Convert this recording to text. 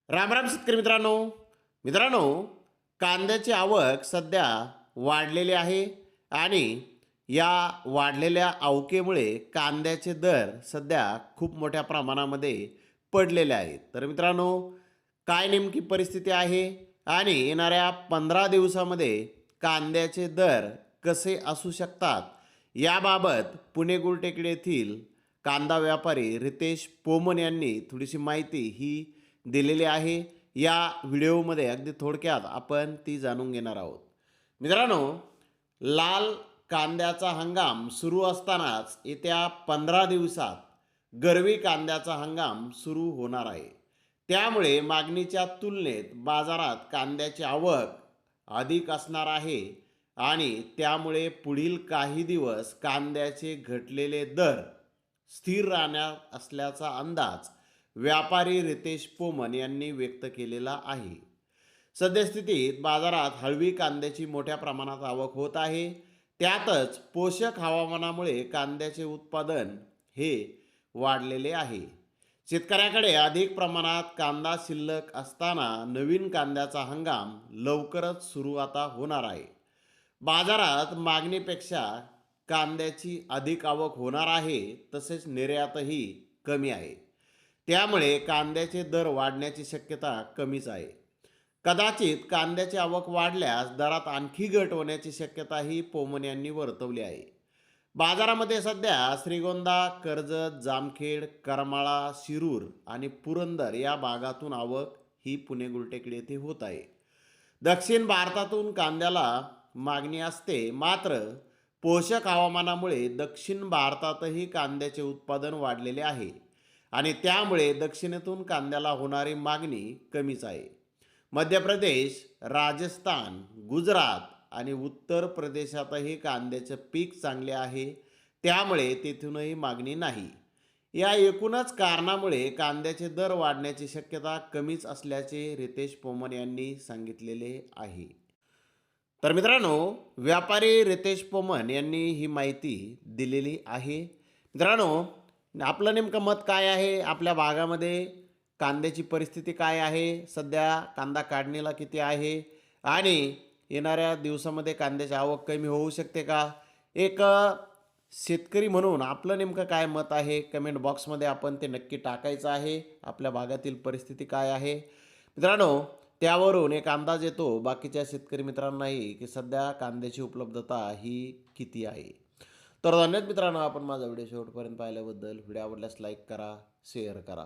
राम राम शेतकरी मित्रांनो. मित्रांनो, कांद्याची आवक सध्या वाढलेली आहे आणि या वाढलेल्या आवकेमुळे कांद्याचे दर सध्या खूप मोठ्या प्रमाणामध्ये पडलेले आहेत. तर मित्रांनो, काय नेमकी परिस्थिती आहे आणि येणाऱ्या 15 दिवसामध्ये कांद्याचे दर कसे असू शकतात, याबाबत पुणे गुलटेकडी येथील कांदा व्यापारी रितेश पोमन यांनी थोडीशी माहिती ही दिलेली आहे. या व्हिडिओमध्ये अगदी थोडक्यात आपण ती जाणून घेणार आहोत. मित्रांनो, लाल कांद्याचा हंगाम सुरू असतानाच येत्या 15 दिवसात गरवी कांद्याचा हंगाम सुरू होणार आहे. त्यामुळे मागणीच्या तुलनेत बाजारात कांद्याची आवक अधिक असणार आहे आणि त्यामुळे पुढील काही दिवस कांद्याचे घटलेले दर स्थिर राहणार असल्याचा अंदाज व्यापारी रितेश पोमन यांनी व्यक्त केलेला आहे. सद्यस्थितीत बाजारात हळवी कांद्याची मोठ्या प्रमाणात आवक होत आहे. त्यातच पोषक हवामानामुळे कांद्याचे उत्पादन हे वाढलेले आहे. शेतकऱ्याकडे अधिक प्रमाणात कांदा शिल्लक असताना नवीन कांद्याचा हंगाम लवकरच सुरू आता होणार आहे. बाजारात मागणीपेक्षा कांद्याची अधिक आवक होणार आहे, तसेच निर्यातही कमी आहे. त्यामुळे कांद्याचे दर वाढण्याची शक्यता कमीच आहे. कदाचित कांद्याची आवक वाढल्यास दरात आणखी घट होण्याची शक्यताही पोमन यांनी वर्तवली आहे. बाजारामध्ये सध्या श्रीगोंदा, कर्जत, जामखेड, करमाळा, शिरूर आणि पुरंदर या भागातून आवक ही पुणे गुलटेकडी येथे होत आहे. दक्षिण भारतातून कांद्याला मागणी असते, मात्र पोषक हवामानामुळे दक्षिण भारतातही कांद्याचे उत्पादन वाढलेले आहे आणि त्यामुळे दक्षिणेतून कांद्याला होणारी मागणी कमीच आहे. मध्य प्रदेश, राजस्थान, गुजरात आणि उत्तर प्रदेशातही कांद्याचे पीक चांगले आहे, त्यामुळे तेथूनही मागणी नाही. या एकूणच कारणामुळे कांद्याचे दर वाढण्याची शक्यता कमीच असल्याचे रितेश पोमन यांनी सांगितलेले आहे. तर मित्रांनो, व्यापारी रितेश पोमन यांनी ही माहिती दिलेली आहे. मित्रांनो, आपलं नेमकं मत काय आहे? आपल्या भागामध्ये कांद्याची परिस्थिती काय आहे? सध्या कांदा काढणीला किती आहे आणि येणाऱ्या दिवसामध्ये कांद्याची आवक कमी होऊ शकते का? एक शेतकरी म्हणून आपलं नेमकं काय मत आहे? कमेंट बॉक्समध्ये आपण ते नक्की टाकायचं आहे. आपल्या भागातील परिस्थिती काय आहे? मित्रांनो, त्यावरून एक अंदाज येतो बाकीच्या शेतकरी मित्रांनाही की सध्या कांद्याची उपलब्धता ही किती आहे. तर धन्यवाद मित्रांनो, आपण माझा व्हिडिओ शेवटपर्यंत पाहिल्याबद्दल. व्हिडिओ आवडल्यास लाईक करा, शेअर करा.